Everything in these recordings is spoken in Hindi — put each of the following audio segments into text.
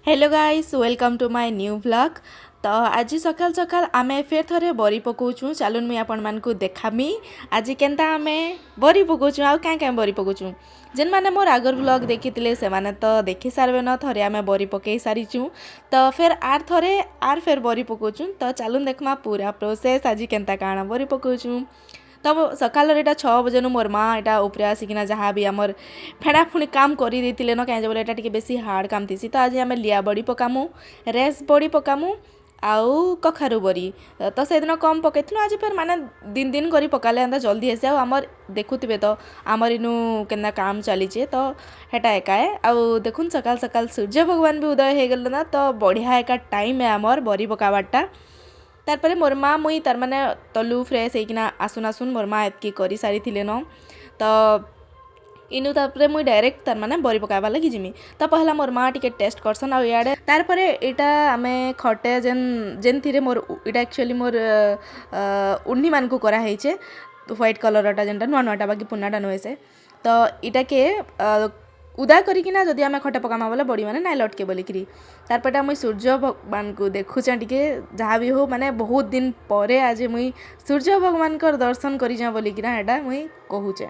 Hello guys welcome to my new vlog. तो आज सकाल सकाल आमे फेर थरे बरी पकाउछु। चलुन मुई आपण मानकु देखामी आज केनता आमे बरी पकाउछु आ क्या क्या बरी पकाउछु। जेन माने मोर आगर व्लॉग देखिथिले से माने तो देखि सारबे न। थरे आमे बरी पकई सारिछु तो फेर आर फेर बरी पकाउछु। तो चलुन देखमा पूरा प्रोसेस आज केनता काଣା बरी पकाउछु। तब सकाल एटा 6 बजे मोर माँ एटा उपरे आसिकिना जहाँ भी आमर फेड़ा फुणी काम करी देथिले न कहीं बोले एटा टिके बेसी हार्ड काम थीसी। तो आज आमे लिया बड़ी पकामु, रेस बड़ी पकामु आउ कखारु बरी। तो से दिन कम पकईथिलु आज फेर माने दिन दिन करी पकाले एंता जल्दी हेसे। आमर देखुथिबे तो आमर इनु केन्दा काम चलीचे तो हेटा एकाए आउ देखुन सकाल सकाल सूर्य भगवान भी उदय हे गेल ना। तो बढ़िया एका टाइम है आमर बरी पकाबाटा। तारपरे मोर माँ मुई तार माने तलु फ्रेश होइकिना आसुन आसुन मोर माँ एतकी करी सारी थिले न। तो इनु तारपरे मुई डायरेक्ट तार माने बरी पकाबा लगी जिमी। तो पहला मोर माँ टिके टेस्ट करसन आ इयाडे तारपरे एटा आमे खटे जेन थिरे मोर इटा एक्चुअली मोर उन्नी मान को करा हेचे व्हाइट कलरटा जेनटा नुआ नुआटा बाकी पुन्नाटा नुहे से। तो इटा के उदा करिकिना जदि आमे खटे पकामा बोले बड़ी माने नाइ लटके बोलिकिरी। तारपटा मुई सूर्य भगवान को देखुचे टिके जहाँ भी हो माने बहुत दिन परे आज मुई सूर्य भगवान कर दर्शन करिजा बोलिकिना हेटा मुई कहूचे।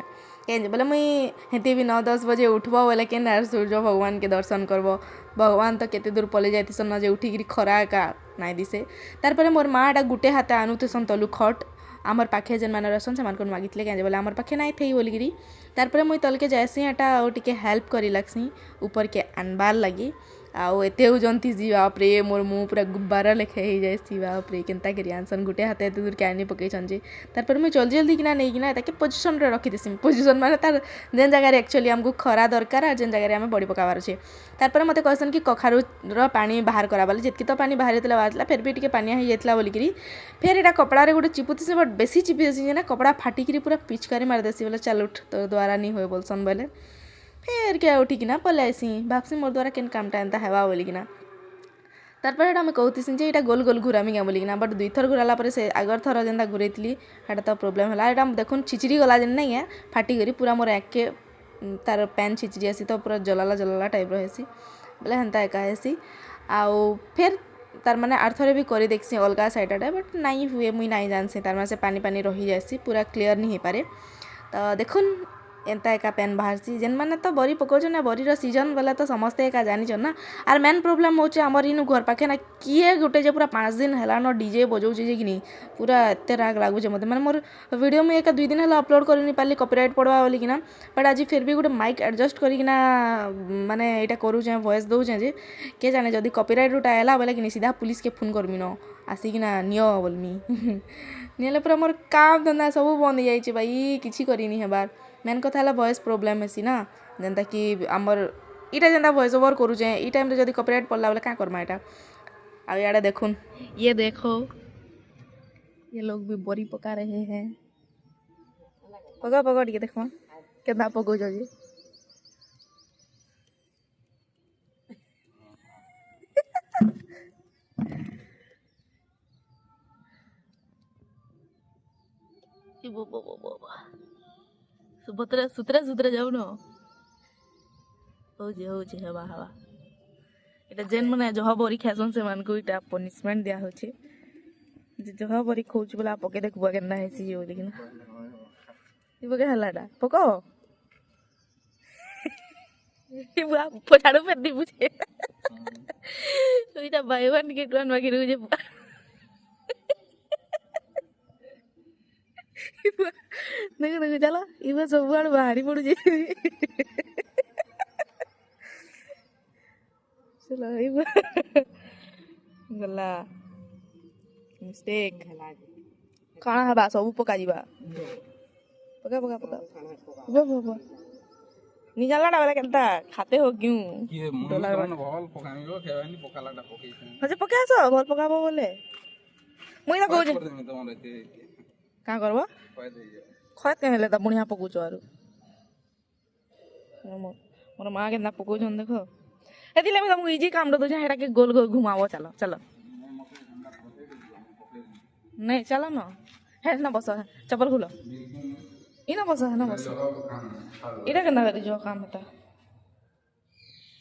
केन बोले मुई हेती भी 9-10 बजे उठबो बोले केन यार सूर्य भगवान के दर्शन करबो। भगवान तो केते दूर पले जाइतिसन न जे उठिकिरी खरा का नाइ दिसे। तारपरे मोर माँ एटा गुटे हाथे आनुथेसन तलु खट आमर पाखे जेन माने रहसन सेमान कोन मागितले केन बोले आमर पाखे नाइ थई बोलिकिरी। तारपरे मुई तलके जाएसी एटा और टिके हेल्प करी लागसी ऊपर के आनबार लगी आउ एते उजंती जी बाप रे मोर मुँह पूरा गुब्बारा लेखे ही जाएसी बाप रे केनता करी आनसन गुटे हाथे एते दूर के आनी पकईछन जे। तारपर मुई जल्दी जल्दी किना नहीं किना एताके पोजिशन रे रखी देसी। पोजिशन माने तार जेन जगह रे एक्चुअली हमको खरा दरकार आ जेन जगह रे हमें बड़ी पकाबार अछि। तारपर मते कहसन कि कखारु रो पानी बाहर करा बोले जेतकी तो पानी बाहर देला बाहरला फिर भी टिके पानी ही जाइतला बोलिकिरी फिर एटा कपड़ा रे गुटे चिपुतीसी बट बेसी चिपी देसी जे ना कपड़ा फाटिकिरी पूरा पिचकारी मार देसी बोले चल उठ तो द्वारा नहीं होय बोलसन बोले फिर क्या उठिकिना पले आइसी भाबसी मोर द्वारा केन कामटा एंता हेबा बोलिकिना। तारपर एटा मैं कहतीसी जे एटा गोल गोल घुरामी क्या बोलिकिना बट दुई थर घुराला पर से आगर थर जेनता घुरेइतली हेटा तो प्रॉब्लम होला। एटा देखुन छिचरी गला जेन नहीं है फाटिकरी पूरा मोर एके तार पैन छिचरी आसी तो पूरा जलाला जलाला टाइप रहेसी बोले हेन्ता एका हेसी आउ फिर तार माने आर्थरे भी करी देखसी अलगा साइडटा बट नाइ हुए मुई नाइ जानसी तार माने से पानी पानी रही जासी पूरा क्लियर नहीं हो पारे। तो देखुन एंता एका पेन बाहरसी जेन माने तो बरी पकाउछन ना बरीर सीजन वाला तो समस्ते एका जानिछन ना। आर मेन प्रॉब्लम होचे हमर इनु घर पाखे ना किए गुटे जे पूरा 5 दिन हेला न डीजे बजाउछे जे किनी पूरा एते राग लागुछे मते माने मोर वीडियो में एका 2 दिन हेला अपलोड करिनी पाली कॉपीराइट पड़वा बोली किना बट आज फिर भी गुटे माइक एडजस्ट करिकिना माने एटा करूछे वॉइस दउछे जे के जाने जदी कॉपीराइट उटा आला बोले किनी सीधा पुलिस के फोन करमी न आसिकिना नियो बोलमी निले पूरा मोर काम धंदा सब बंद जाइछे भाई किछि करिनी हेबार। मेन कथा है वॉइस प्रॉब्लम हेसी ना जेनता कि आमर इटा जेनता वॉइस ओवर करूचे ई टाइम रे जदी कॉपीराइट पड़ला बोले का करमा एटा। आ याडे देखुन ये देखो ये लोग भी बरी पका रहे हैं पका पका टिके देखो केतना पको जी सुभद्रा सुतरा सुतरा जाऊ न होजे हवा हवा एटा जेन माने जहा बरी खासन से मान को इटा पनिशमेंट दिया होचे जे जहा बरी खोज बोला पके देखबो केना हेसी हो लेकिन ई बगे हलाडा पको ई बुआ पछाड़ो पे दी बुझे इटा बाय वन गेट वन बाकी रुजे देखो देखो चलो इबा सब आड़ बाहरी पड़ुजे चलो इबा गला मिस्टेक खाना हबा सब पका जीवा पका पका पका वो वो नी जानलाडा वाला केनता खाते हो क्यों ये डॉलर भल पकामिबो खेवानी पकालाडा पकेइछ अच्छा पकासो भल पकाबो बोले मुई ना कहू का करबो खत के हेले त बुढ़िया पकुछ आरु मोर माँ के ना पकुछन देखो एदिले मैं तुमको इजी काम दो हेटा के गोल गोल घुमावो चलो चलो नहीं चलो ना है ना बस चप्पल खोलो ई ना बस इटा केना करी जो काम होता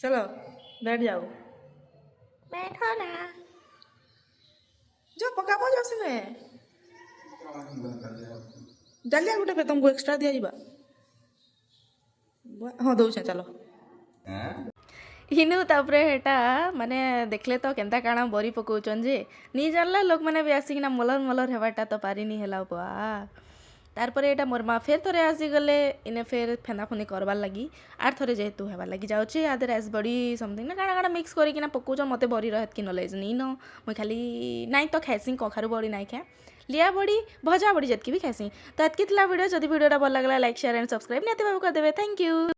चलो बैठ जाओ बैठो ना जो पका पो जसे में डालिया गोटे पे तुमको एक्स्ट्रा दिया जीवा हाँ दौचे चलो इनु तापरे हेटा माने देखले तो केनता काଣା बरी पकाउछन जे नी जानला लोक माने भी आसिकिना मलर मलर हेबाटा तो पारिनी हेला बा तारपरे एटा मोर माँ फेर थोड़े आसी गले इने फेर फेना फुनी करबार लगी आर थोड़े जेहेतु हेबार लगी जाउछे आदे राइस बड़ी समथिंग ना काଣା काଣା मिक्स करिकिना पकाउछन मते बरी रहत कि नलेज नी न मुई खाली नाइ तो खाइसी कखारु बड़ी नाइ खाए लिया बड़ी भजा बड़ी जतकी भी खाइसी तो एतकी थिला वीडियो जदि वीडियोटा भल लागला लाइक शेयर एंड सब्सक्राइब निहाती भाव कर देबे थैंक यू।